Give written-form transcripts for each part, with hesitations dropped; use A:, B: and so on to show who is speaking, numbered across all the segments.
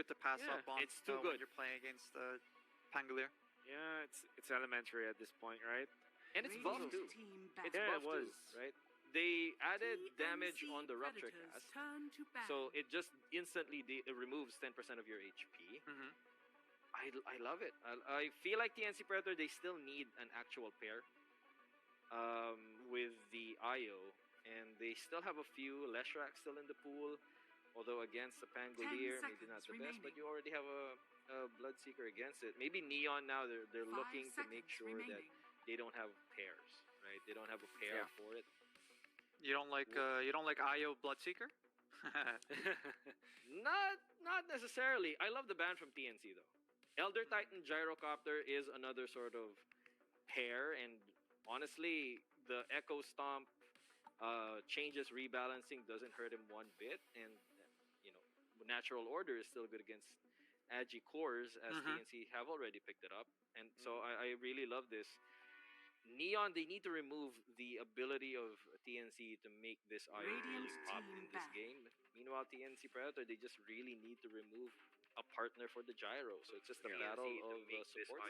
A: good to pass up on.
B: It's too good
A: when you're playing against Pangolier.
C: Yeah, it's elementary at this point, right?
B: and it's buffed too. It's buffed too, right? They added damage on the rupture cast, so it just instantly it removes 10% of your HP. I love it. I feel like TNC Predator, they still need an actual pair with the IO, and they still have a few Leshrac still in the pool, although against the Pangolier, maybe not the best, but you already have a Bloodseeker against it. Maybe Neon now, they're looking to make sure that they don't have pairs, right? They don't have a pair for it.
A: You don't like IO Bloodseeker?
B: Not necessarily. I love the ban from TNC though. Elder Titan Gyrocopter is another sort of pair, and honestly, the Echo Stomp changes rebalancing doesn't hurt him one bit, and you know, Natural Order is still good against Agi cores, as TNC have already picked it up, and so I really love this. Neon, they need to remove the ability of TNC to make this IO really pop in this game. Meanwhile, TNC Predator, they just really need to remove a partner for the gyro. So it's just a battle of support.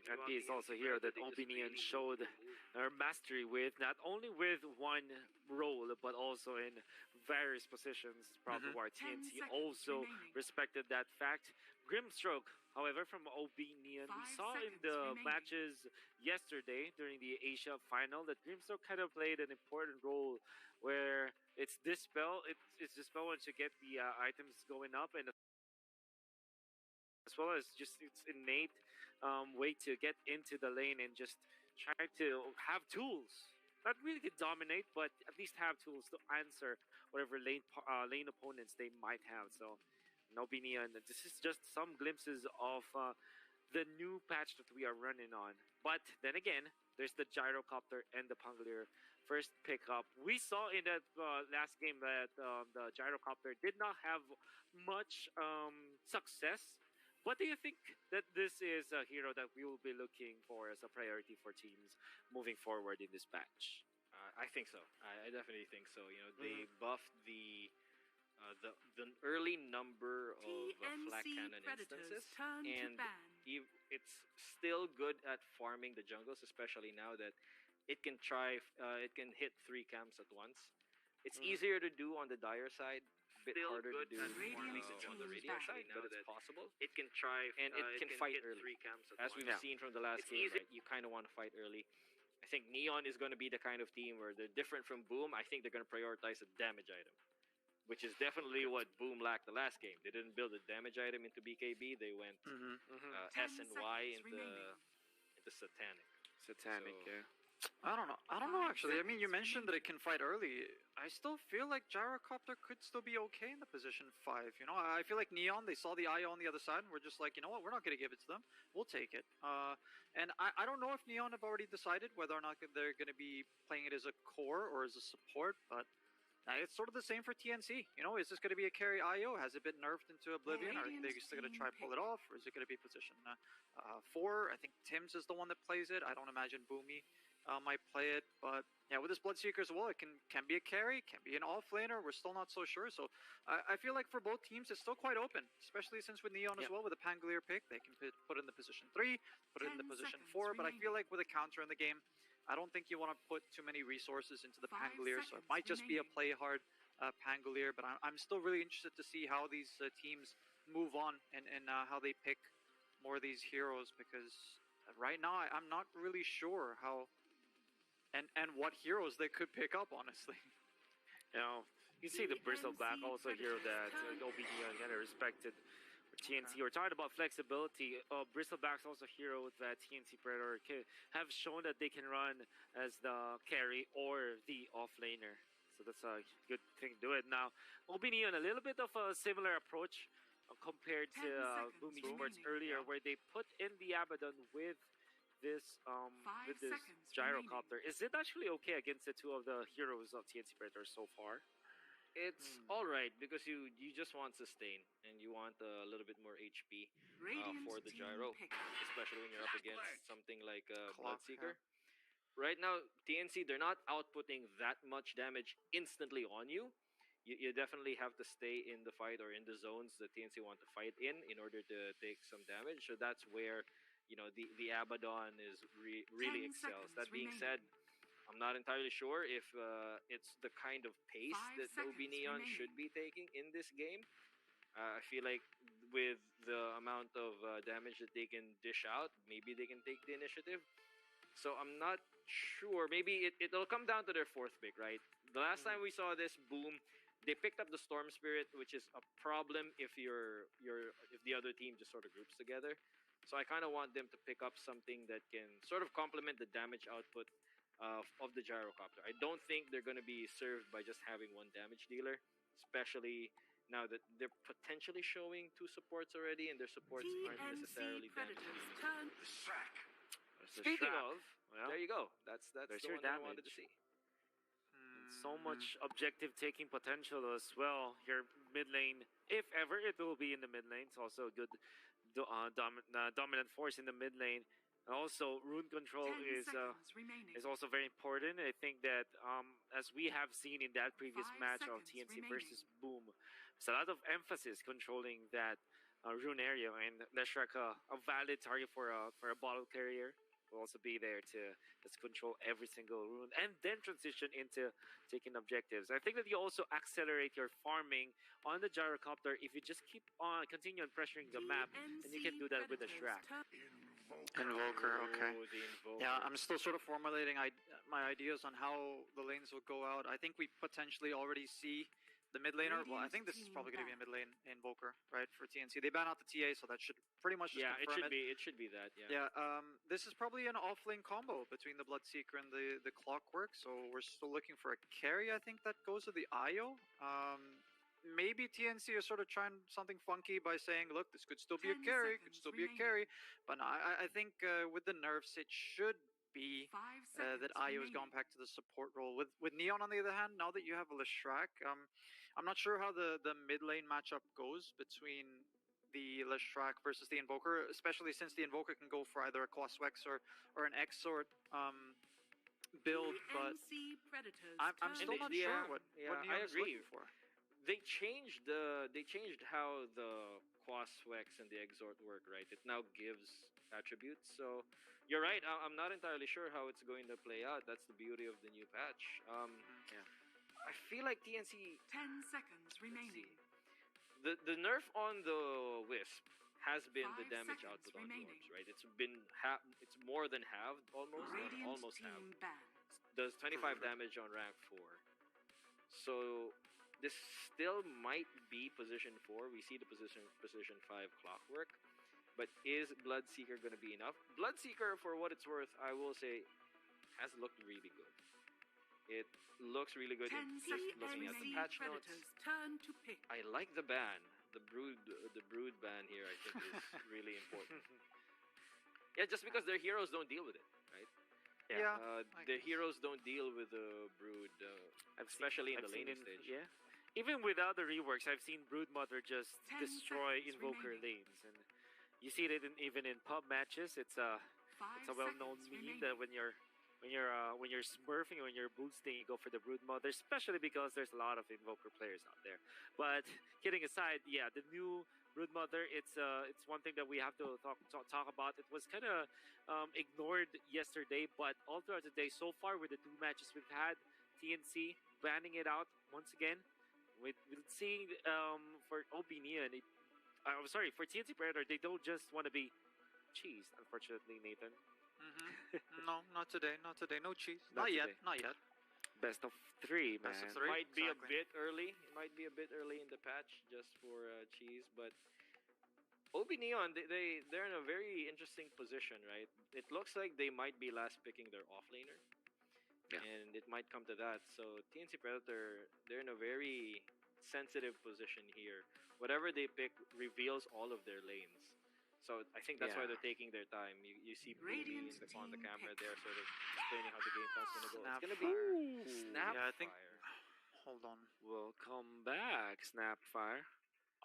C: And he is also here that OB.Neon showed their mastery with, not only with one role, but also in various positions. Probably why TNC also respected that fact. Grimstroke, however, from OB.Neon, we saw in the matches yesterday during the Asia final that Grimstroke kind of played an important role where it's Dispel. It's Dispel once you get the items going up, and as well as just its innate way to get into the lane and just try to have tools. Not really to dominate, but at least have tools to answer whatever lane opponents they might have. So, OB.Neon, this is just some glimpses of the new patch that we are running on. But then again, there's the Gyrocopter and the Pangolier first pickup. We saw in that last game that the Gyrocopter did not have much success. What do you think that this is a hero that we will be looking for as a priority for teams moving forward in this patch?
B: I think so. I definitely think so. You know, they buffed the early number of flak cannon instances, and it's still good at farming the jungles, especially now that it can hit 3 camps at once. It's easier to do on the Dire side, a bit harder to do on the Radiant side, but it's possible.
D: It can try
B: and it can fight early.
D: 3 camps at
B: As
D: once.
B: we've seen from the last game, right? You kind of want to fight early. I think Neon is going to be the kind of team where they're different from Boom. I think they're going to prioritize a damage item, which is definitely what Boom lacked the last game. They didn't build a damage item into BKB. They went S and Y into Satanic.
C: Yeah.
A: I don't know actually. I mean, you mentioned that it can fight early. I still feel like Gyrocopter could still be okay in the position 5. You know, I feel like Neon, they saw the IO on the other side, and we're just like, you know what, we're not going to give it to them. We'll take it. And I don't know if Neon have already decided whether or not they're going to be playing it as a core or as a support, but it's sort of the same for TNC. You know, is this going to be a carry IO? Has it been nerfed into Oblivion? Are they still going to try to pull it off? Or is it going to be position 4? I think Tim's is the one that plays it. I don't imagine Boomy might play it. But yeah, with this Bloodseeker as well, it can be a carry, can be an offlaner. We're still not so sure. So I feel like for both teams, it's still quite open. Especially since with Neon as well, with a Pangolier pick, they can put it in the position 3, put it in the position 4. But I feel like with a counter in the game, I don't think you want to put too many resources into the Pangolier, so it might just be a play hard Pangolier. But I'm still really interested to see how these teams move on and how they pick more of these heroes, because right now I'm not really sure how and what heroes they could pick up, honestly.
C: You know, you see the Bristle Black, also a hero that OB.Neon kind of respected. TNC, we're talking about flexibility. Bristleback's also a hero that TNC Predator have shown that they can run as the carry or the offlaner. So that's a good thing to do it. Now, OB.Neon, a little bit of a similar approach compared to Boomy Sports earlier, where they put in the Abaddon with this Gyrocopter. Is it actually okay against the two of the heroes of TNC Predator so far?
B: It's alright, because you just want sustain, and you want a little bit more HP for the gyro, especially when you're up against something like Bloodseeker. Right now, TNC, they're not outputting that much damage instantly on you. you definitely have to stay in the fight or in the zones that TNC want to fight in order to take some damage. So that's where, the Abaddon is really
D: 10
B: excels.
D: seconds
B: That being
D: remaining.
B: said, I'm not entirely sure if it's the kind of pace
D: 5
B: that
D: seconds
B: OB.Neon should
D: remaining.
B: be taking in this game. I feel like with the amount of damage that they can dish out, maybe they can take the initiative. So I'm not sure. Maybe it'll come down to their fourth pick, right? The last time we saw this boom, they picked up the Storm Spirit, which is a problem if if the other team just sort of groups together. So I kind of want them to pick up something that can sort of complement the damage output of the gyrocopter. I don't think they're going to be served by just having one damage dealer, especially now that they're potentially showing two supports already, and their supports aren't necessarily
D: TNC Predators
B: damage.
D: turn.
C: There's the
B: Speaking
C: Shrap.
B: of,
C: Well,
B: there you go. That's
C: there's
B: the
C: your
B: one that I wanted to
C: damage.
B: see.
C: and so much objective taking potential as well. Your mid lane, if ever it will be in the mid lane, it's also a good dominant force in the mid lane. And also, rune control
D: 10 seconds remaining.
C: is also very important. I think that as we have seen in that previous
D: 5
C: match of
D: seconds
C: TNC
D: remaining.
C: versus Boom, there's a lot of emphasis controlling that rune area, and Leshrac, a valid target for a bottle carrier, will also be there to just control every single rune and then transition into taking objectives. I think that you also accelerate your farming on the gyrocopter if you just keep on continue on pressuring the map, and you can do that with the Shrek.
A: Invoker, okay.
B: Oh, the Invoker.
A: Yeah, I'm still sort of formulating my ideas on how the lanes will go out. I think we potentially already see the mid laner. Well, I
D: Radiant
A: think this is
D: team
A: probably going to be a
D: ban.
A: mid lane Invoker, right, for TNC. They ban out the TA, so that should pretty much just
B: Yeah, it
A: confirm
B: should be. It should be that. Yeah.
A: Yeah, this is probably an off-lane combo between the Bloodseeker and the Clockwork, so we're still looking for a carry, I think, that goes to the IO. Maybe TNC is sort of trying something funky by saying, look, this could still be a
D: 10
A: carry, could
D: seconds
A: still be a
D: remaining.
A: carry, but no, I think with the nerfs, it should be
D: 5 seconds
A: that IO has gone
D: remaining.
A: back to the support role. With Neon, on the other hand, now that you have a Leshrac, I'm not sure how the mid lane matchup goes between the Leshrac versus the Invoker, especially since the Invoker can go for either a Coswex or an Exort build, but
D: TNC Predators
A: I'm
D: turn.
A: still not
B: yeah,
A: sure what
B: yeah,
A: Neon
B: I
A: is
B: agree.
A: looking for.
B: They changed how the Quaswex and the Exhort work, right? It now gives attributes. So you're right. I'm not entirely sure how it's going to play out. That's the beauty of the new patch.
C: Yeah.
B: I feel like TNC.
D: 10 seconds
B: Let's
D: remaining.
B: see. The nerf on the Wisp has been the
D: 5
B: damage
D: seconds
B: output on the
D: remaining.
B: orbs, right? It's more than halved almost.
D: Radiant
B: Almost
D: team
B: halved.
D: banned.
B: Does 25 damage on rank 4. So this still might be position 4. We see the position 5 Clockwork, but is Bloodseeker going to be enough? Bloodseeker, for what it's worth, I will say, has looked really good. It looks really good.
D: 10
B: Just looking at the
D: TNC
B: patch notes,
D: Predators turn to pick.
B: I like the ban. The brood ban here, I think, is really important. Yeah, just because their heroes don't deal with it, right?
A: Yeah,
B: The heroes don't deal with the brood, especially in
C: I've
B: the
C: seen
B: laning stage.
C: Yeah. Even without the reworks, I've seen Broodmother just
D: 10
C: destroy
D: seconds
C: Invoker
D: remaining.
C: lanes, and you see it even in pub matches. It's a
D: 5
C: well-known
D: seconds
C: meme
D: remaining.
C: that when you're smurfing, when you're boosting, you go for the Broodmother, especially because there's a lot of Invoker players out there. But kidding aside, yeah, the new Broodmother, it's one thing that we have to talk about. It was kind of ignored yesterday, but all throughout the day so far with the two matches we've had, TNC banning it out once again. With seeing for OB.Neon, I'm sorry, for TNC Predator, they don't just want to be cheesed, unfortunately, Nathan.
A: No, not today. Not today. No cheese.
C: Not
A: Not yet.
C: today.
A: Not yet.
C: Best of 3, man.
A: Best of 3.
B: Might be
A: Exactly.
B: a bit early. It might be a bit early in the patch just for cheese, but OB.Neon, they're in a very interesting position, right? It looks like they might be last picking their offlaner.
C: Yeah.
B: And it might come to that. So TNC Predator, they're in a very sensitive position here. Whatever they pick reveals all of their lanes. So I think that's why
C: Yeah.
B: they're taking their time. You see Boomy
D: Radiant
B: on the
D: team
B: camera
D: pick.
B: there, sort of explaining how the game plan's gonna go. It's gonna
A: Snapfire.
B: be Snapfire.
A: Yeah, I think. Hold on.
C: Welcome back, Snapfire.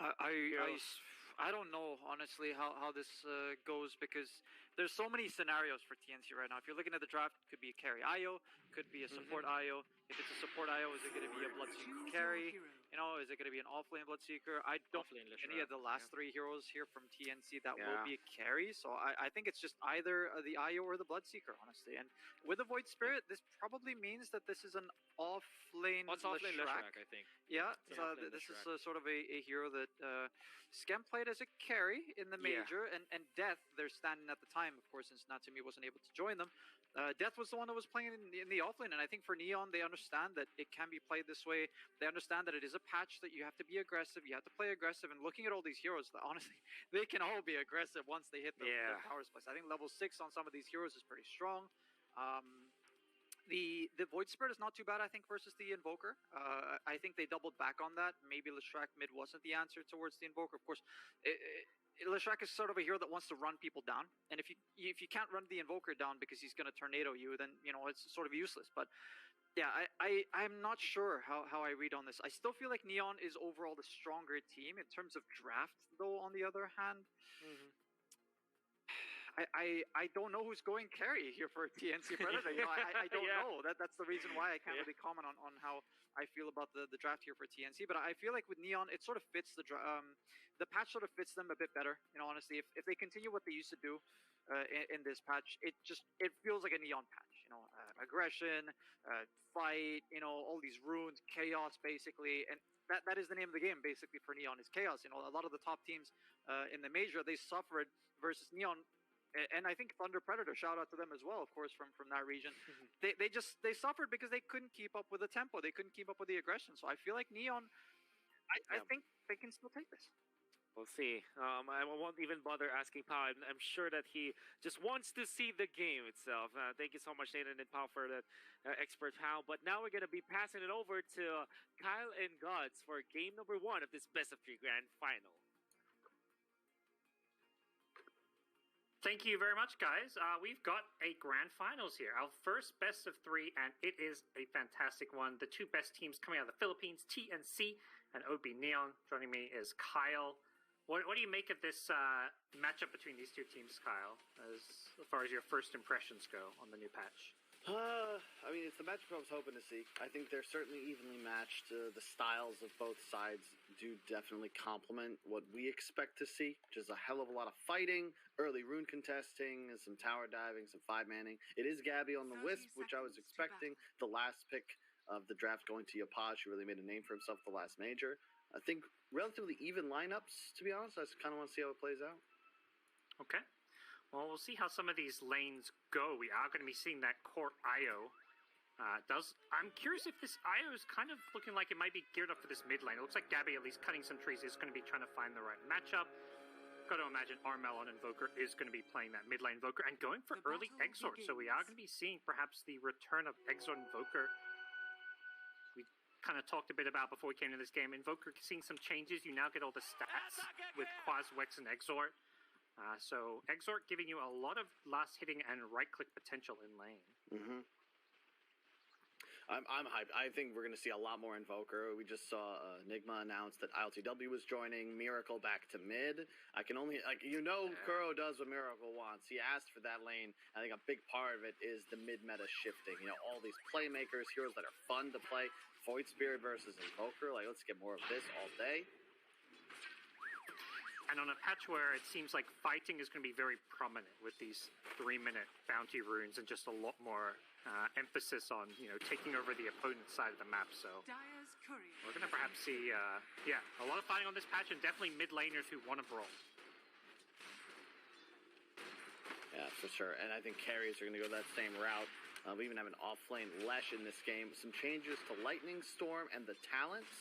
A: I don't know honestly how this goes, because there's so many scenarios for TNC right now. If you're looking at the draft, it could be a carry IO, could be a support IO. If it's a support IO, is it going to be a Bloodseeker
D: Choose your
A: carry?
D: hero.
A: You know, is it going to be an offlane Bloodseeker? I don't
B: Offlane
A: any of the last
B: yeah.
A: 3 heroes here from TNC that will
C: Yeah.
A: be a carry. So I think it's just either the IO or the Bloodseeker, honestly. And with the Void Spirit, this probably means that this is an offlane
B: What's offlane
A: Leshrac.
B: Leshrac, I think.
A: Yeah,
B: It's an offlane
A: this is
B: Leshrac.
A: sort of a hero that Scam played as a carry in the
C: Yeah.
A: major, and Death, their stand-in at the time, of course, since Natsumi wasn't able to join them. Death was the one that was playing in the offlane, and I think for Neon, they understand that it can be played this way. They understand that it is a patch that you have to be aggressive, you have to play aggressive, and looking at all these heroes, honestly, they can all be aggressive once they hit their power splice. I think level 6 on some of these heroes is pretty strong. The Void Spirit is not too bad, I think, versus the Invoker. I think they doubled back on that. Maybe Leshrac mid wasn't the answer towards the Invoker. Of course, Leshrac is sort of a hero that wants to run people down, and if you can't run the Invoker down because he's going to tornado you, then it's sort of useless. But yeah, I'm not sure how I read on this. I still feel like Neon is overall the stronger team in terms of draft, though. On the other hand, I don't know who's going carry here for TNC Predator. I don't know. That's the reason why I can't really comment on how I feel about the draft here for TNC. But I feel like with Neon, it sort of fits the patch sort of fits them a bit better. Honestly, if they continue what they used to do in this patch, it feels like a Neon patch. Aggression, fight. All these runes, chaos, basically, and that is the name of the game basically for Neon is chaos. A lot of the top teams in the major, they suffered versus Neon. And I think Thunder Predator, shout out to them as well, of course, from that region. They suffered because they couldn't keep up with the tempo. They couldn't keep up with the aggression. So I feel like Neon, I think they can still take this.
C: We'll see. I won't even bother asking Pao. I'm sure that he just wants to see the game itself. Thank you so much, Nathan and Pao, for that expert Pao. But now we're going to be passing it over to Kyle and Gods for game number 1 of this best of 3 grand final.
E: Thank you very much, guys. We've got a grand finals here. Our first best of 3, and it is a fantastic one. The 2 best teams coming out of the Philippines, TNC and OB.Neon. Joining me is Kyle. What do you make of this matchup between these 2 teams, Kyle, as far as your first impressions go on the new patch?
F: I mean, it's the matchup I was hoping to see. I think they're certainly evenly matched. The styles of both sides do definitely complement what we expect to see, which is a hell of a lot of fighting, early rune contesting, some tower diving, some 5-manning. It is Gabby on the
D: 30
F: Wisp, which I was
D: seconds to
F: expecting. The last pick of the draft going to Yapaj, who really made a name for himself the last major. I think relatively even lineups, to be honest. I just kind of want to see how it plays out.
E: Okay. Well, we'll see how some of these lanes go. We are going to be seeing that core IO. I'm curious if this IO is kind of looking like it might be geared up for this mid lane. It looks like Gabby, at least cutting some trees, is going to be trying to find the right matchup. Got to imagine Armel on Invoker is going to be playing that mid lane Invoker and going for
D: The
E: early
D: battle
E: Exort. So we are going to be seeing perhaps the return of Exort Invoker. We kind of talked a bit about before we came to this game. Invoker seeing some changes. You now get all the stats with Quaz, Wex, and Exort. So Exort giving you a lot of last hitting and right click potential in lane.
F: Mm-hmm. I'm hyped. I think we're going to see a lot more Invoker. We just saw Enigma announce that ILTW was joining, Miracle back to mid. I can only, Kuro does what Miracle wants. He asked for that lane. I think a big part of it is the mid-meta shifting. All these playmakers, heroes that are fun to play. Void Spirit versus Invoker. Let's get more of this all day.
E: And on a patch where it seems like fighting is going to be very prominent with these 3-minute bounty runes and just a lot more emphasis on, taking over the opponent's side of the map. So
D: Dyer's courier.
E: we're going to perhaps see, a lot of fighting on this patch and definitely mid laners who want to brawl.
F: Yeah, for sure. And I think carries are going to go that same route. We even have an off-lane Lesh in this game. Some changes to Lightning Storm and the talents.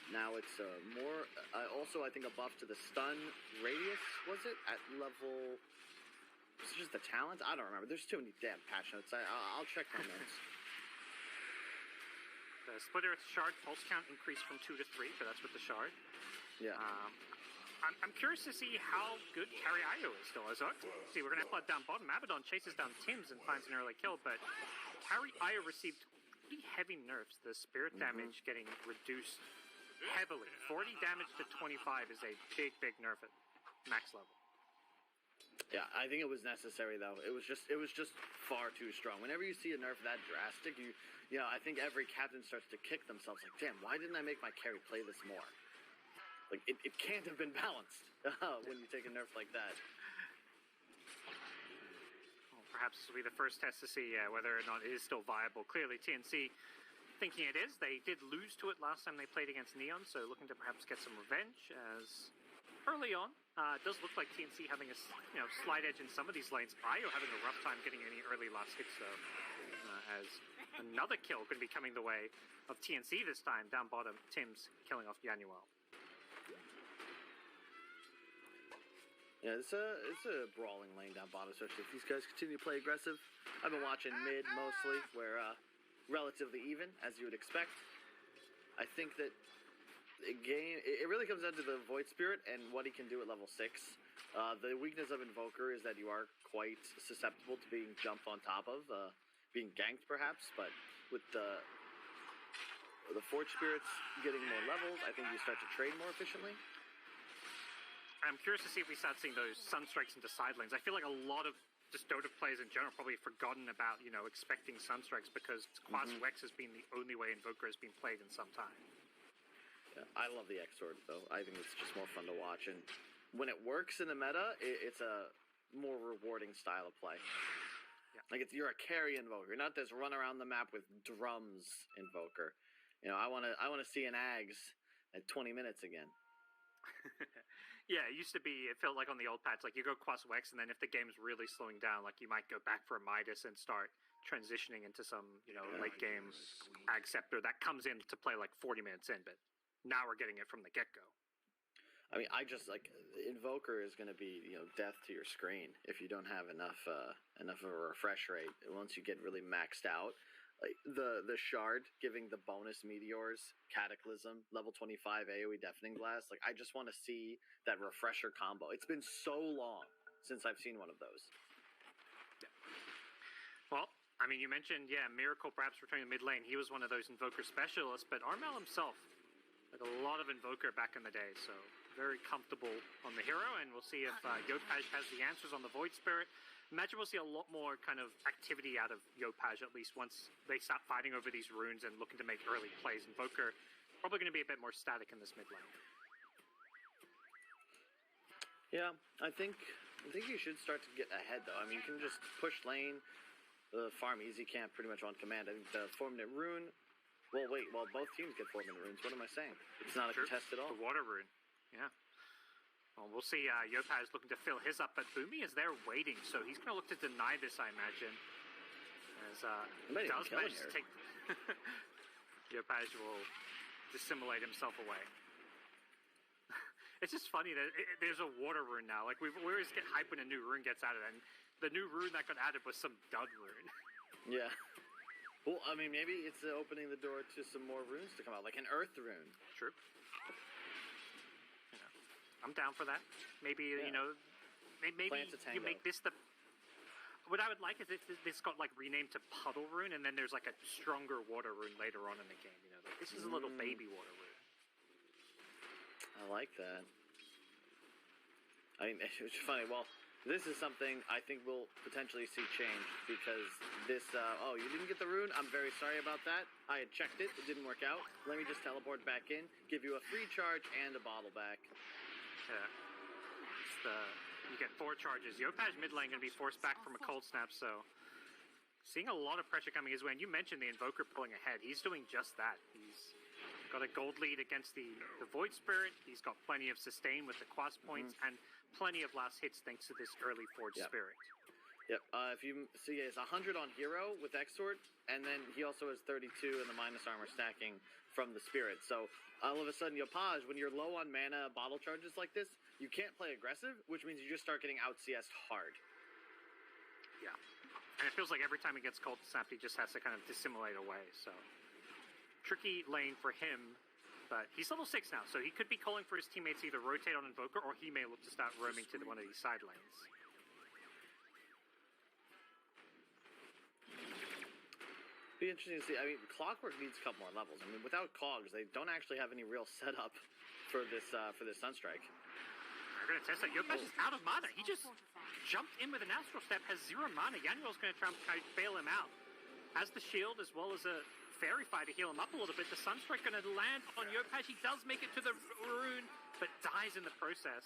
F: Now it's more, also I think a buff to the stun radius, was it? At level, was it just the talents? I don't remember. There's too many damn patch notes. I'll check my notes.
E: The Splitter Shard pulse count increased from 2 to 3, but that's with the Shard.
F: Yeah.
E: I'm curious to see how good carry IO is still. See, we're going to have Blood down bottom. Abaddon chases down Tims and finds an early kill, but carry IO received pretty heavy nerfs. The spirit damage getting reduced heavily. 40 damage to 25 is a big nerf at max level.
F: Yeah, I think it was necessary though. It was just far too strong. Whenever you see a nerf that drastic, I think every captain starts to kick themselves like, damn, why didn't I make my carry play this more? Like it can't have been balanced when you take a nerf like that.
E: Well, perhaps this will be the first test to see whether or not it is still viable. Clearly, TNC thinking it is. They did lose to it last time they played against Neon, so looking to perhaps get some revenge. As early on, it does look like TNC having a slight edge in some of these lanes. IO having a rough time getting any early last hits though, as another kill could be coming the way of TNC this time. Down bottom, Tim's killing off Yanuel.
F: Yeah, it's a brawling lane down bottom, especially if these guys continue to play aggressive. I've been watching mid mostly, where relatively even, as you would expect. I think that the game, it really comes down to the Void Spirit and what he can do at level 6. The weakness of Invoker is that you are quite susceptible to being jumped on top of, being ganked perhaps, but with the Forge Spirits getting more levels, I think you start to trade more efficiently.
E: I'm curious to see if we start seeing those Sunstrikes into side lanes. I feel like a lot of just Dota players in general probably forgotten about, expecting Sunstrikes because Quas Wex has been the only way Invoker has been played in some time.
F: Yeah, I love the X-Sword, though. I think it's just more fun to watch. And when it works in the meta, it's a more rewarding style of play.
E: Yeah.
F: Like, you're a carry Invoker. You're not this run around the map with drums Invoker. I want to see an Ags at 20 minutes again.
E: Yeah, it used to be, it felt like on the old patch, like you go Quas Wex, and then if the game's really slowing down, like you might go back for a Midas and start transitioning into some, late game Acceptor that comes in to play like 40 minutes in, but now we're getting it from the get-go.
F: I mean, I just, Invoker is going to be, death to your screen if you don't have enough of a refresh rate. Once you get really maxed out, the Shard giving the bonus meteors, Cataclysm, level 25 AoE Deafening Blast. I just want to see that refresher combo. It's been so long since I've seen one of those.
E: Yeah. Well, I mean, you mentioned, Miracle perhaps returning to mid lane. He was one of those Invoker specialists, but Armel himself, a lot of Invoker back in the day, so very comfortable on the hero, and we'll see if Yopaj has the answers on the Void Spirit. Imagine we'll see a lot more kind of activity out of Yopaj, at least once they stop fighting over these runes and looking to make early plays. Invoker probably going to be a bit more static in this mid lane.
F: Yeah, I think you should start to get ahead, though. I mean, you can just push lane, farm easy camp pretty much on command. I think the 4-minute rune... Well, wait, both teams get 4-minute runes. What am I saying? It's not a contest at all.
E: The water rune, yeah. Well, we'll see. Yopaj looking to fill his up, but Boomy is there waiting, so he's going to look to deny this, I imagine. As he does manage to take... Yopaj will dissimulate himself away. It's just funny that there's a water rune now. We always get hype when a new rune gets added, and the new rune that got added was some dud rune.
F: Yeah. Well, I mean, maybe it's opening the door to some more runes to come out, like an Earth rune.
E: True. I'm down for that. Maybe, maybe you make this the... What I would like is if this got, renamed to Puddle Rune, and then there's, a stronger water rune later on in the game, this is a little baby water rune.
F: I like that. I mean, it's funny. Well, this is something I think we'll potentially see change, because this, you didn't get the rune? I'm very sorry about that. I had checked it. It didn't work out. Let me just teleport back in, give you a free charge and a bottle back.
E: Yeah. You get 4 charges. Yopaj mid lane going to be forced back from a cold snap, so seeing a lot of pressure coming his way. And you mentioned the Invoker pulling ahead. He's doing just that. He's got a gold lead against the Void Spirit. He's got plenty of sustain with the Quas points and plenty of last hits thanks to this early Forge Spirit.
F: Yep. If you see, it's 100 on Hero with X-Sword, and then he also has 32 in the minus armor stacking from the Spirit. So all of a sudden, Yopaj, when you're low on mana bottle charges like this, you can't play aggressive, which means you just start getting out CS'd hard.
E: Yeah. And it feels like every time he gets cold snapped, he just has to kind of dissimulate away. So tricky lane for him, but he's level 6 now, so he could be calling for his teammates to either rotate on Invoker, or he may look to start roaming to one of these side lanes.
F: Be interesting to see. I mean, Clockwork needs a couple more levels. I mean, without Cogs, they don't actually have any real setup for this Sunstrike.
E: They're going to test it. Yokash is out of mana. He just jumped in with an Astral Step, has 0 mana. Yanuel's going to try and bail him out. Has the shield as well as a Fairy Fire to heal him up a little bit. The Sunstrike going to land on Yokash. He does make it to the rune, but dies in the process.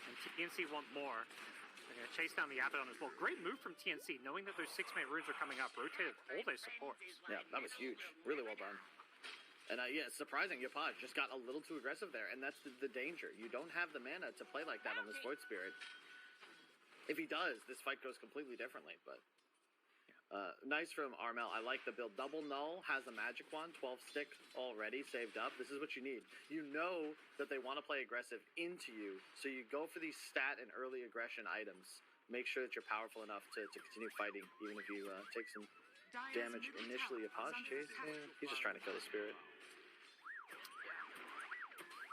E: And TNC want more. They're going to chase down the Abaddon as well. Great move from TNC, knowing that those 6-mate runes are coming up. Rotated all their supports.
F: Yeah, that was huge. Really well done. And yeah, it's surprising. Yopaj just got a little too aggressive there, and that's the danger. You don't have the mana to play like that on this Void Spirit. If he does, this fight goes completely differently, but... nice from Armel. I like the build. Double Null has a magic wand, 12 stick already saved up. This is what you need. You know that they want to play aggressive into you, so you go for these stat and early aggression items. Make sure that you're powerful enough to continue fighting, even if you take some damage initially. Yopaj chase? He's just trying to kill the spirit.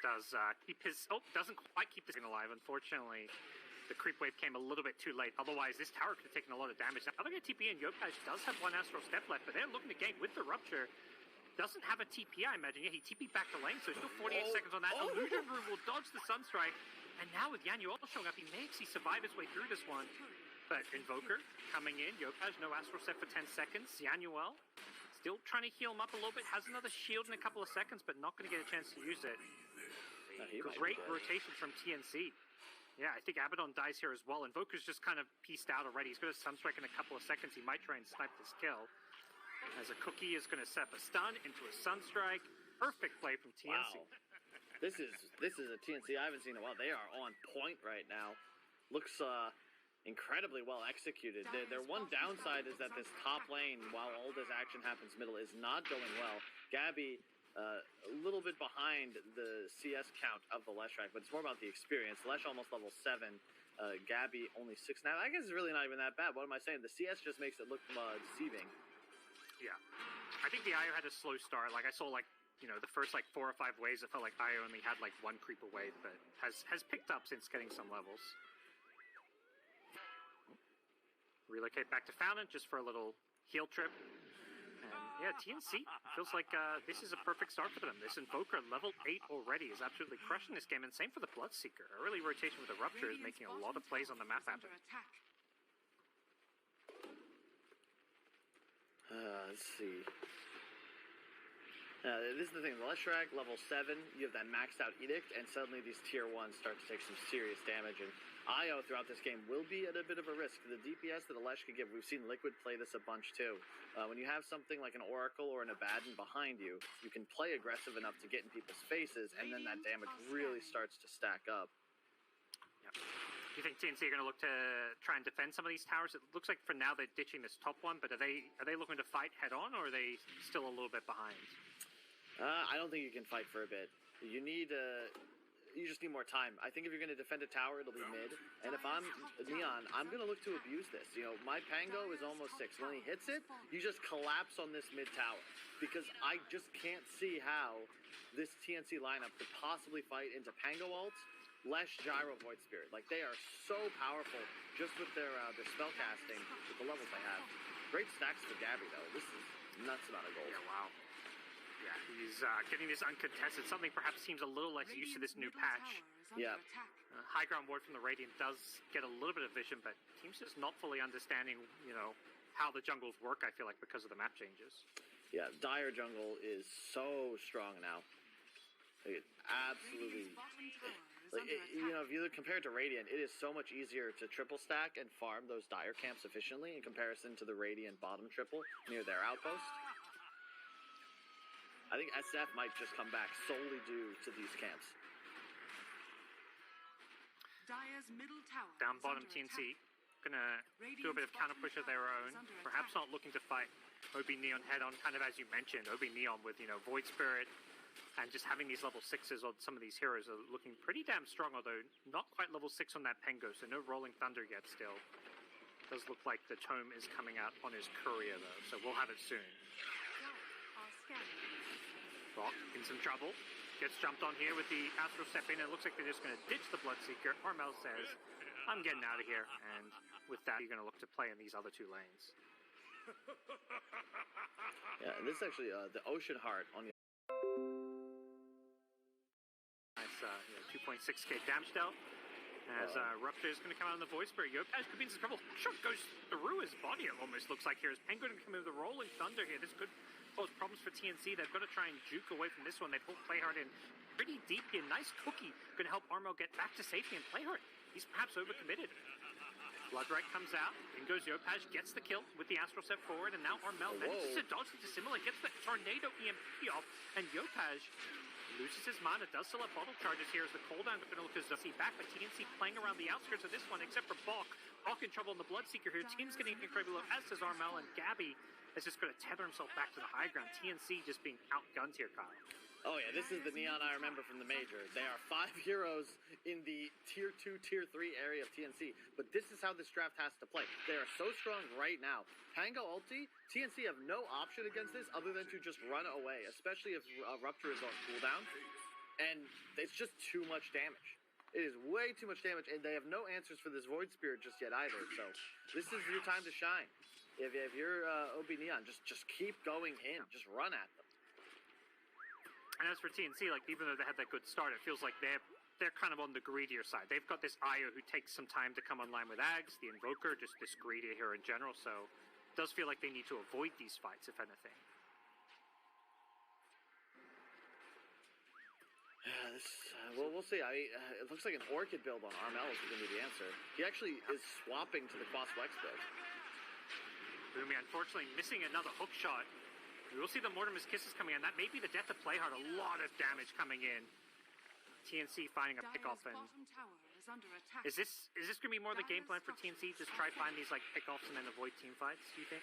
E: Does keep his... Oh, doesn't quite keep this thing alive, unfortunately. The creep wave came a little bit too late. Otherwise, this tower could have taken a lot of damage. Now, they're going to TP, and Yokash does have 1 Astral Step left, but they're looking to gank with the Rupture. Doesn't have a TP, I imagine. Yeah, he TP'd back to lane, so still 48 seconds on that. Illusion Rune will dodge the Sunstrike. And now with Yanuel showing up, he may actually survive his way through this one. But Invoker coming in. Yokash, no Astral Step for 10 seconds. Yanuel still trying to heal him up a little bit. Has another shield in a couple of seconds, but not going to get a chance to use it. Great rotation from TNC. Yeah, I think Abaddon dies here as well. Invoker's just kind of pieced out already. He's got a Sunstrike in a couple of seconds. He might try and snipe this kill. As a Cookie is going to set a stun into a Sunstrike. Perfect play from TNC.
F: Wow. This is a TNC I haven't seen in a while. They are on point right now. Looks incredibly well executed. Their one downside is that this top lane, while all this action happens middle, is not going well. Gabby... a little bit behind the CS count of the Leshrac, but it's more about the experience. Lesh almost level 7, Gabby only 6 now. I guess it's really not even that bad. What am I saying? The CS just makes it look deceiving.
E: Yeah. I think the IO had a slow start. Like, I saw, like, you know, the first, like, 4 or 5 waves, it felt like IO only had, like, 1 creep away, but has picked up since getting some levels. Relocate back to Fountain just for a little heal trip. And yeah, TNC feels like this is a perfect start for them. This Invoker, level 8 already, is absolutely crushing this game, and same for the Bloodseeker. Early rotation with the Rupture is making a lot of plays on the map happen.
F: Let's see. This is the thing, the Leshrac, level 7, you have that maxed out Edict, and suddenly these tier 1s start to take some serious damage, and IO throughout this game will be at a bit of a risk. The DPS that a Lesh could give, we've seen Liquid play this a bunch too. When you have something like an Oracle or an Abaddon behind you, you can play aggressive enough to get in people's faces, and then that damage really starts to stack up.
E: Yep. Do you think TNC are going to look to try and defend some of these towers? It looks like for now they're ditching this top one, but are they looking to fight head on, or are they still a little bit behind?
F: I don't think you can fight for a bit. You just need more time. I think if you're going to defend a tower, it'll be mid. And if I'm Neon, I'm going to look to abuse this. You know, my Pango is almost 6. When he hits it, you just collapse on this mid tower. Because I just can't see how this TNC lineup could possibly fight into Pango ult, Lesh, Gyro, Void Spirit. Like, they are so powerful just with their spell casting, with the levels they have. Great stacks for Gabby, though. This is nuts amount of gold.
E: Yeah, wow. Yeah, he's getting this uncontested. Something perhaps seems a little less used to this new patch.
F: Yeah.
E: High ground ward from the Radiant does get a little bit of vision, but team's just not fully understanding, you know, how the jungles work, I feel like, because of the map changes.
F: Yeah, Dire jungle is so strong now. Like, absolutely. Like, you know, if you compare it to Radiant, it is so much easier to triple stack and farm those Dire camps efficiently in comparison to the Radiant bottom triple near their outpost. I think SF might just come back solely due to these camps.
E: Down bottom TNC, gonna do a bit of counter push of their own. Perhaps not looking to fight OB.Neon head on, kind of as you mentioned. OB.Neon with, you know, Void Spirit and just having these level 6s on some of these heroes are looking pretty damn strong, although not quite level 6 on that Pengo, so no Rolling Thunder yet still. Does look like the Tome is coming out on his courier though, so we'll have it soon. Rock in some trouble. Gets jumped on here with the Astral Step in, and it looks like they're just going to ditch the Bloodseeker. Armel says, I'm getting out of here, and with that, you're going to look to play in these other 2 lanes.
F: Yeah, and this is actually the Ocean Heart on the...
E: Nice 2.6k damage dealt. As Rupture is going to come out on the voice spirit. Yopaj could be in some trouble. Shot goes through his body, it almost looks like here. As Penguin can come in with a rolling thunder here. This could pose problems for TNC. They've got to try and juke away from this one. They pull Playhard in pretty deep here. Nice cookie. Going to help Armel get back to safety. And Playhard, he's perhaps overcommitted. Bloodright comes out. In goes Yopaj. Gets the kill with the Astral Step forward. And now Armel manages to dodge into similar. Gets the Tornado EMP off. And Yopaj loses his mana, does still have bottle charges here as the cooldown going to look as see back, but TNC playing around the outskirts of this one, except for Bok. Bok in trouble in the Bloodseeker here. Team's getting incredibly low, as does Armel, and Gabby is just going to tether himself back to the high ground. TNC just being outgunned here, Kyle.
F: Oh yeah, this is the Neon I remember from the Major. They are 5 heroes in the Tier 2, Tier 3 area of TNC, but this is how this draft has to play. They are so strong right now. Pango ulti, TNC have no option against this other than to just run away, especially if Rupture is on cooldown, and it's just too much damage. It is way too much damage, and they have no answers for this Void Spirit just yet either, so this is your time to shine. If you're OB.Neon, just keep going in, just run at them.
E: And as for TNC, like even though they had that good start, it feels like they're kind of on the greedier side. They've got this Io who takes some time to come online with Ags, the Invoker, just this greedy here in general, so it does feel like they need to avoid these fights, if anything.
F: Well, we'll see. It looks like an Orchid build on Armel is going to be the answer. He actually is swapping to the Quasflex build.
E: Boomy, unfortunately, missing another hook shot. We will see the Mortimer's Kisses coming in. That may be the death of Playhard. A lot of damage coming in. TNC finding a pick-off. And is this going to be more the game plan for TNC? Just try find these like pick-offs and then avoid team fights, do you think?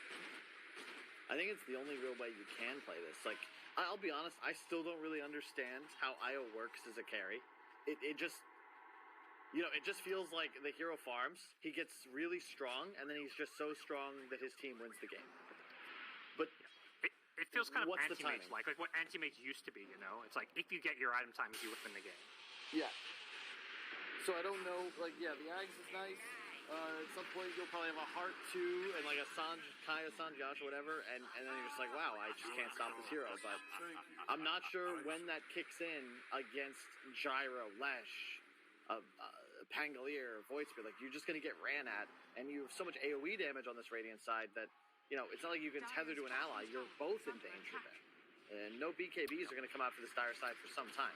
F: I think it's the only real way you can play this. Like, I'll be honest, I still don't really understand how Io works as a carry. It just, it just feels like the hero farms. He gets really strong, and then he's just so strong that his team wins the game. But
E: it feels kind of
F: what's the
E: anti-mage
F: timing?
E: like what anti-mage used to be, It's like, if you get your item times, you win the game.
F: Yeah. So I don't know, the Ags is nice. At some point, you'll probably have a Heart 2 and like a Kaya Sanjosh or whatever, and then you're just like, wow, I just can't stop this hero. But I'm not sure when that kicks in against Gyro, Lesh, Pangolier, Void Spirit. Like, you're just going to get ran at, and you have so much AoE damage on this Radiant side that, it's not like you can tether to an ally. You're both in danger then. And no BKBs are going to come out for this dire side for some time.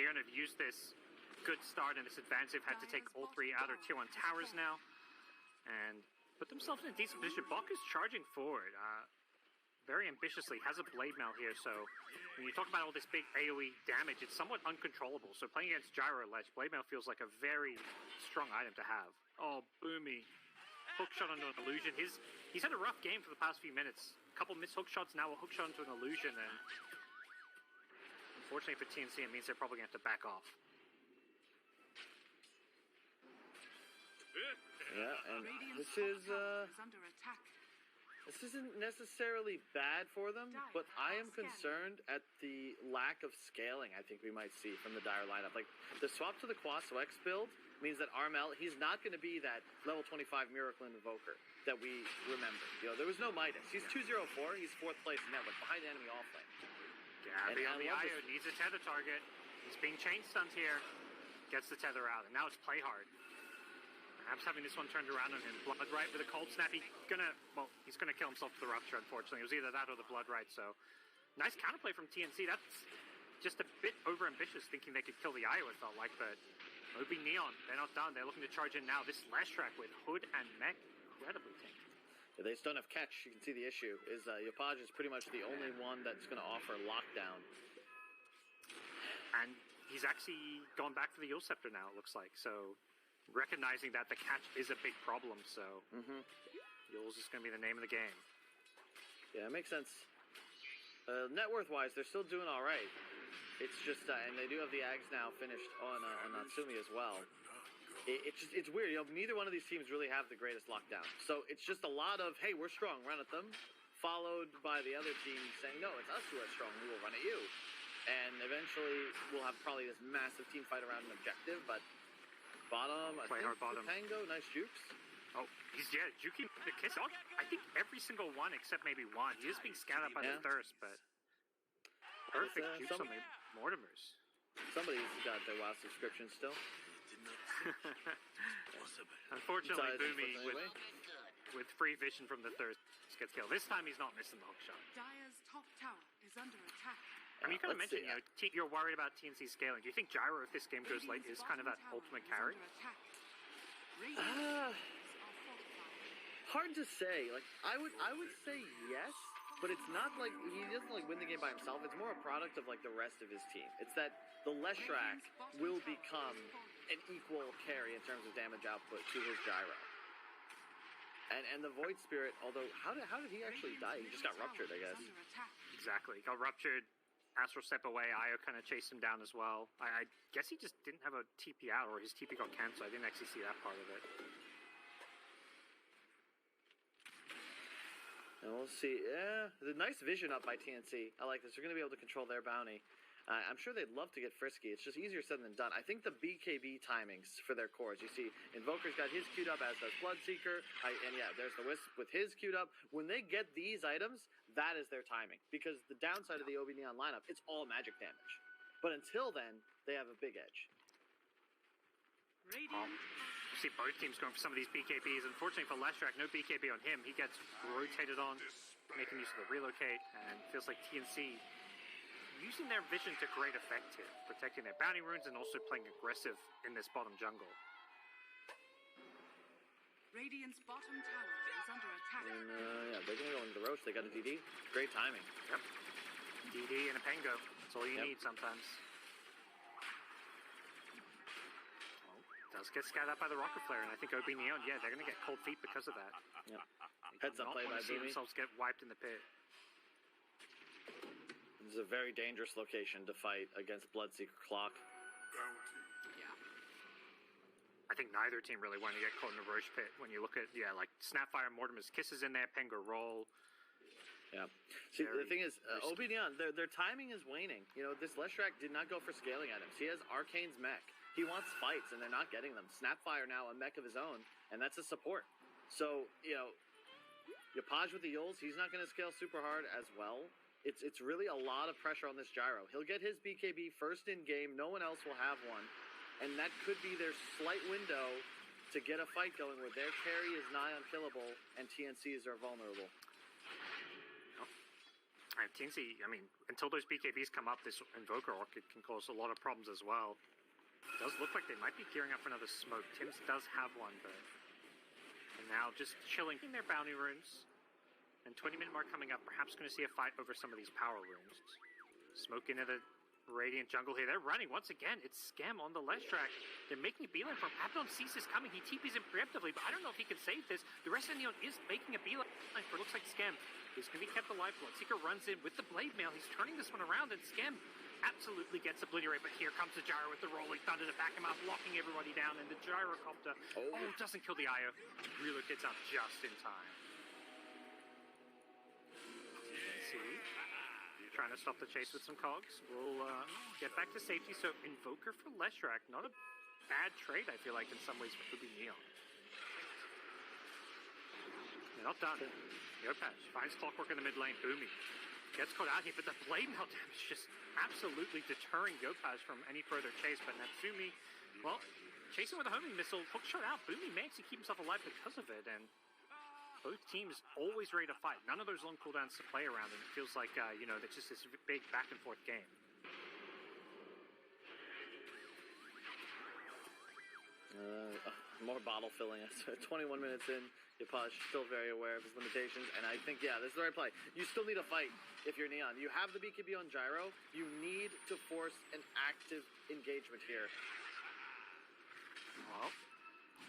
E: Neon have used this good start and this advantage. They've had to take all 3 out or 2 on towers now. And put themselves in a decent position. Bok is charging forward. Very ambitiously. Has a Blade Mail here, so when you talk about all this big AoE damage, it's somewhat uncontrollable. So playing against Gyro or Ledge, Blade Mail feels like a very strong item to have. Oh, Boomy. Hook shot onto an illusion. He's had a rough game for the past few minutes. A couple missed hook shots, now a hook shot into an illusion, and unfortunately for TNC, it means they're probably going to have to back off.
F: Yeah, and this isn't necessarily bad for them, but I am concerned at the lack of scaling I think we might see from the Dire lineup. Like, the swap to the Quasflex build means that Armel, he's not going to be that level 25 Miracle Invoker that we remember. There was no Midas. He's 204, he's 4th place in network, behind enemy offlane.
E: Gabby on the Io needs a tether target. He's being chain stunned here. Gets the tether out, and now it's Playhard. Perhaps having this one turned around on him. Bloodright with a cold snap. He's gonna kill himself with the Rupture, unfortunately. It was either that or the Bloodright, so nice counterplay from TNC. That's just a bit over-ambitious, thinking they could kill the Io, it felt like, but OB.Neon, they're not done. They're looking to charge in now. This Lash track with Hood and Mech, incredibly tanky.
F: Yeah, they just don't have catch. You can see the issue is Yopaj is pretty much the only one that's going to offer lockdown.
E: And he's actually gone back for the Yule Scepter now, it looks like. So recognizing that the catch is a big problem, so Yule's just going to be the name of the game.
F: Yeah, it makes sense. Net worth-wise, they're still doing all right. It's just, and they do have the Ags now finished on Natsumi as well. It's weird, neither one of these teams really have the greatest lockdown. So it's just a lot of, hey, we're strong, run at them, followed by the other team saying, no, it's us who are strong, we will run at you. And eventually, we'll have probably this massive team fight around an objective, but bottom,
E: Playhard bottom.
F: Tango, nice jukes.
E: Oh, he's juking the kiss. I think every single one except maybe one. He is being scattered by the thirst, but perfect jukes on the Mortimers.
F: Somebody's got their WoW subscription still.
E: Unfortunately,
F: Sorry,
E: Boomy
F: anyway.
E: with free vision from the third gets killed. This time he's not missing the hook shot.
D: Dire's top tower is under attack.
E: I mean, you kind of
F: Let's
E: mentioned,
F: see.
E: you're worried about TNC scaling. Do you think Gyro, if this game goes late, is kind of that ultimate carry?
F: Hard to say. Like I would say yes, but it's not like he doesn't like win the game by himself. It's more a product of like the rest of his team. It's that the Leshrac will become an equal carry in terms of damage output to his Gyro. And the Void Spirit, although how did he actually die? He just got ruptured, I guess.
E: Exactly. Got ruptured. Astral step away. Io kind of chased him down as well. I guess he just didn't have a TP out, or his TP got cancelled. I didn't actually see that part of it.
F: And we'll see. Yeah, the nice vision up by TNC. I like this. They're going to be able to control their bounty. I'm sure they'd love to get frisky. It's just easier said than done. I think the BKB timings for their cores. You see, Invoker's got his queued up, as does Bloodseeker. And yeah, there's the Wisp with his queued up. When they get these items, that is their timing. Because the downside of the OB.Neon lineup, it's all magic damage. But until then, they have a big edge.
E: You see both teams going for some of these BKBs. Unfortunately for Leshrac, no BKB on him. He gets rotated on, making use of the relocate, and feels like TNC using their vision to great effect here, protecting their bounty runes and also playing aggressive in this bottom jungle.
D: Radiant's bottom tower is under attack.
F: And yeah, they're going to go into the Roche. They got a DD. Great timing.
E: Yep. DD and a Pengo. That's all you need sometimes. Does get scattered out by the rocket flare, and I think OB.Neon, yeah, they're going to get cold feet because of that.
F: Yep.
E: They
F: Heads up
E: do not
F: play
E: want
F: by
E: to see
F: Boomy.
E: themselves get wiped in the pit.
F: This is a very dangerous location to fight against Bloodseeker Clock.
E: Yeah. I think neither team really want to get caught in the Roche pit. When you look at, like Snapfire, Mortimer's Kisses in there, Pengo roll.
F: Yeah. See, the thing is,
E: risky.
F: OB.Neon, their timing is waning. You know, this Leshrac did not go for scaling items. He has Arcane's mech. He wants fights, and they're not getting them. Snapfire now, a mech of his own, and that's a support. So, Yapaj with the Yules, he's not going to scale super hard as well. It's really a lot of pressure on this Gyro. He'll get his BKB first in game. No one else will have one. And that could be their slight window to get a fight going where their carry is nigh unkillable and TNCs are vulnerable.
E: And TNC, I mean, until those BKBs come up, this Invoker Orchid can cause a lot of problems as well. It does look like they might be gearing up for another smoke. Tim's does have one, but... And now just chilling in their bounty runes. And 20-minute mark coming up, perhaps going to see a fight over some of these power runes. Smoke into the Radiant jungle here. They're running once again. It's Scam on the Leshrac. They're making a beeline from Abaddon sees this coming. He TPs him preemptively, but I don't know if he can save this. The rest of Neon is making a beeline for it looks like Scam. He's going to be kept alive. Bloodseeker runs in with the Blade Mail. He's turning this one around, and Scam absolutely gets obliterated. But here comes the Gyro with the Rolling Thunder to back him up, locking everybody down, and the Gyrocopter doesn't kill the Io. Relocates out just in time. Trying to stop the chase with some cogs. We'll get back to safety. So Invoker for Leshrac, not a bad trade, I feel like, in some ways for OB.Neon. They're not done. Yopaj finds Clockwork in the mid lane. Boomy gets caught out here, but the Blade Mail damage just absolutely deterring Yopaj from any further chase. But Natsumi, well, chasing with a homing missile, hook shot out. Boomy managed to keep himself alive because of it, and both teams always ready to fight. None of those long cooldowns to play around, and it feels like, it's just this big back-and-forth game.
F: More bottle filling. 21 minutes in, Yapaj still very aware of his limitations, and I think, this is the right play. You still need a fight if you're Neon. You have the BKB on Gyro. You need to force an active engagement here.
E: Well,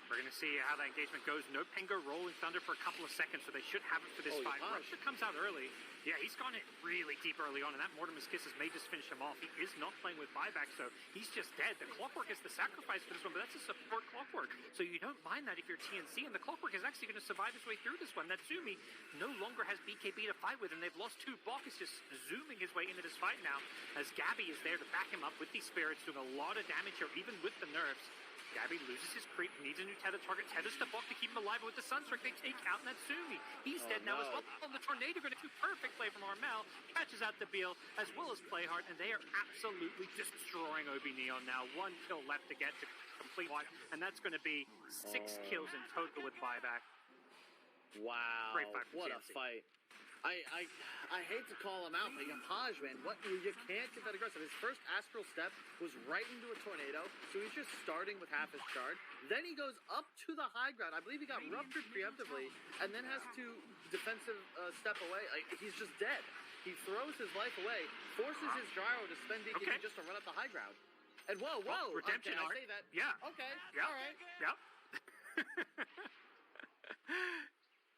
E: we're going to see how that engagement goes. No Pengo Rolling Thunder for a couple of seconds, so they should have it for this fight. Rupture comes out early. Yeah, he's gone in really deep early on, and that Mortimer's Kisses may just finish him off. He is not playing with buyback, so he's just dead. The Clockwork is the sacrifice for this one, but that's a support Clockwork, so you don't mind that if you're TNC, and the Clockwork is actually going to survive his way through this one. Natsumi no longer has BKB to fight with, and they've lost two. Bok is just zooming his way into this fight now, as Gabby is there to back him up with these spirits, doing a lot of damage here, even with the nerfs. Gabby loses his creep, needs a new tether target. Tethers the bot to keep him alive, with the Sunstrike they take out Natsumi. He's dead now as well. Oh, the Tornado going to do perfect play from Armel. Catches out the Beal as well as Playhard, and they are absolutely destroying OB.Neon now. 1 kill left to get to complete one, and that's going to be 6 kills in total with buyback.
F: Wow,
E: Great fight from
F: what
E: TNC.
F: a fight. I hate to call him out, but Yapaj, man, you can't get that aggressive. His first Astral Step was right into a Tornado, so he's just starting with half his charge. Then he goes up to the high ground. I believe he got ruptured preemptively, and then has to defensive step away. He's just dead. He throws his life away, forces his gyro to spend DKB just to run up the high ground. And whoa,
E: redemption
F: okay,
E: art.
F: I say that.
E: Yeah.
F: Okay,
E: Yep.
F: all right.
E: Yep.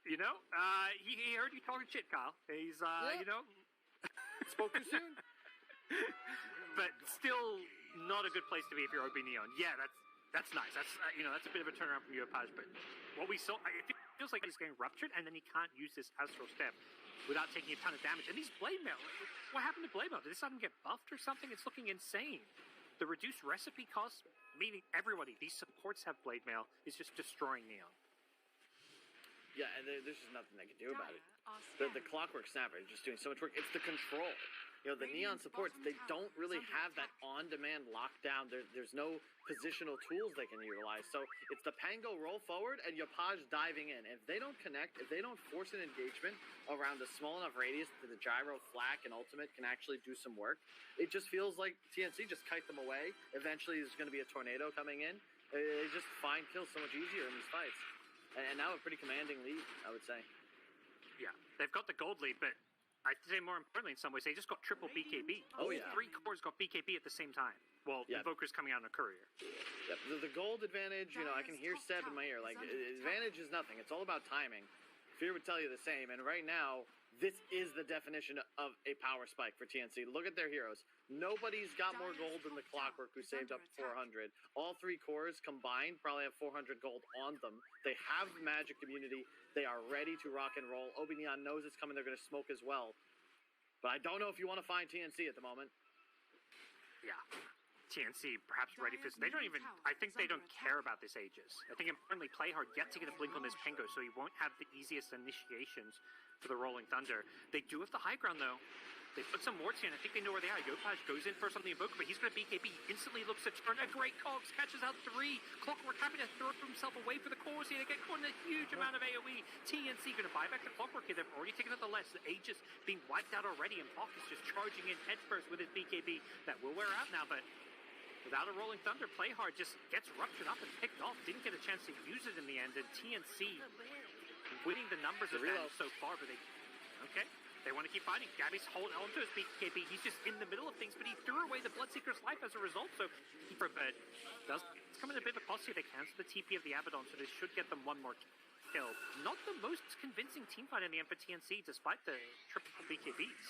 E: You know, he heard you talking shit, Kyle. He's, you know.
F: Spoke too soon.
E: But still not a good place to be if you're OB.Neon. Yeah, that's nice. That's, you know, that's a bit of a turnaround from Yapaj. But what we saw, it feels like he's getting ruptured, and then he can't use this Astral Step without taking a ton of damage. And these Blade Mail, what happened to Blade Mail? Did this suddenly get buffed or something? It's looking insane. The reduced recipe cost, meaning everybody, these supports have Blade Mail, is just destroying Neon.
F: Yeah, and there's just nothing they can do about it. The Clockwork Snapper is just doing so much work. It's the control. You know, the Neon supports, they don't really have that on-demand lockdown. There's no positional tools they can utilize. So it's the Pango roll forward and Yapaj diving in. If they don't connect, if they don't force an engagement around a small enough radius that the gyro, flak, and ultimate can actually do some work, it just feels like TNC just kite them away. Eventually there's going to be a tornado coming in. They just find kills so much easier in these fights. And now a pretty commanding lead, I would say.
E: Yeah, they've got the gold lead, but I'd say more importantly in some ways, they just got triple BKB.
F: Oh, yeah.
E: 3 cores got BKB at the same time. Well, Invoker's coming out in a courier.
F: Yep. The gold advantage, you know, I can hear Seb in my ear. Like, advantage is nothing. It's all about timing. Fear would tell you the same. And right now, this is the definition of a power spike for TNC. Look at their heroes. Nobody's got more gold than the Clockwork, who saved up 400. All 3 cores combined probably have 400 gold on them. They have magic immunity. They are ready to rock and roll. OB.Neon knows it's coming. They're going to smoke as well. But I don't know if you want to find TNC at the moment.
E: Yeah. TNC perhaps ready for this. They don't even, I think they don't care about this Aegis. I think importantly, Playhard yet to get a blink on this Pingo, so he won't have the easiest initiations for the Rolling Thunder. They do have the high ground though. They put some wards here, and I think they know where they are. Yapaj goes in first on the Invoker, but he's going to BKB. Instantly looks to turn. A great Cogs catches out 3. Clockwork happy to throw himself away for the cores here. They get caught in a huge amount of AoE. TNC going to buy back the Clockwork here. They've already taken out the less. The Aegis being wiped out already, and Hawk is just charging in headfirst with his BKB. That will wear out now, but without a Rolling Thunder, Playhard just gets ruptured up and picked off. Didn't get a chance to use it in the end, and TNC winning the numbers advantage so far, but they... Okay. They want to keep fighting. Gabby's holding on to his BKB. He's just in the middle of things, but he threw away the Bloodseeker's life as a result, so he it's coming at a bit of a cost here. They cancel the TP of the Abaddon, so this should get them 1 more kill. Not the most convincing team fight in the end for TNC, despite the triple BKBs.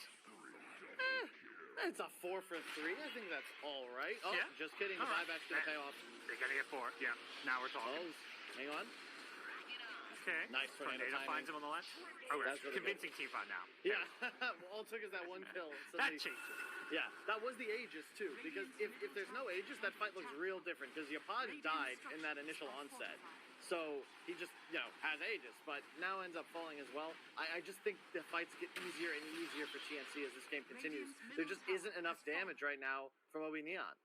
F: It's a 4 for 3. I think that's all right. Oh,
E: yeah.
F: Just kidding. The buyback's going to pay off.
E: They're going to get 4. Yeah. Now we're talking.
F: Oh, hang on.
E: Okay.
F: Nice tornado
E: finds him on the left. Oh, that's really convincing team fight now.
F: Yeah. All it took is that 1 kill.
E: That changes.
F: Yeah, that was the Aegis too. Because if there's no Aegis, that fight looks real different. Because Yapaj died in that initial onset, so he just has Aegis, but now ends up falling as well. I just think the fights get easier and easier for TNC as this game continues. There just isn't enough damage right now from OB.Neon.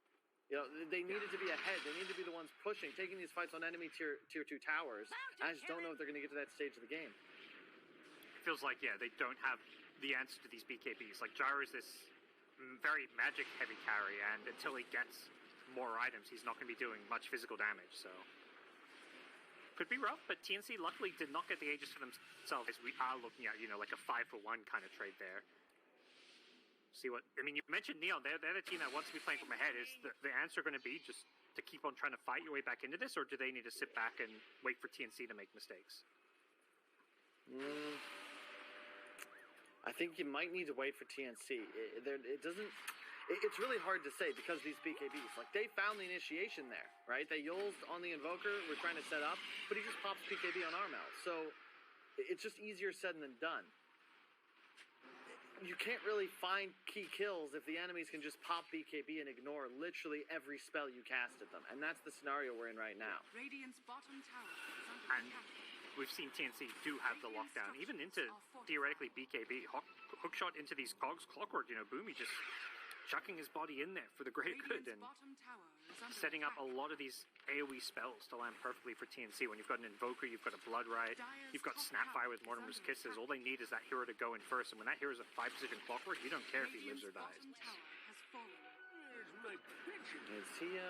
F: You know, they needed to be ahead. They need to be the ones pushing, taking these fights on enemy tier 2 towers. I just don't know if they're going to get to that stage of the game.
E: It feels like, they don't have the answer to these BKBs. Like, Gyro is this very magic-heavy carry, and until he gets more items, he's not going to be doing much physical damage, so... Could be rough, but TNC luckily did not get the Aegis for themselves, as we are looking at, like a 5-for-1 kind of trade there. See what I mean. You mentioned Neon. They're the team that wants to be playing from ahead. Is the answer going to be just to keep on trying to fight your way back into this, or do they need to sit back and wait for TNC to make mistakes?
F: I think you might need to wait for TNC. It's really hard to say because these BKBs, like they found the initiation there, right? They Yulzed on the Invoker. We're trying to set up, but he just pops BKB on Armel. So it's just easier said than done. you can't really find key kills if the enemies can just pop BKB and ignore literally every spell you cast at them. And that's the scenario we're in right now.
D: Radiant's bottom tower is under
E: And
D: attack.
E: we've seen TNC do have the lockdown, even into theoretically BKB. Hookshot into these cogs, Clockwork, Boomy just chucking his body in there for the greater good
D: Radiant's
E: and
D: bottom tower is under
E: setting up a
D: attack.
E: lot of these AoE spells to land perfectly for TNC. When you've got an Invoker, you've got a Blood Riot, you've got Snapfire with Mortimer's Kisses. All they need is that hero to go in first, and when that hero's a 5-position Clockwork, you don't care if he lives or
D: Radiant's
E: dies.
D: bottom tower has fallen.
F: Is he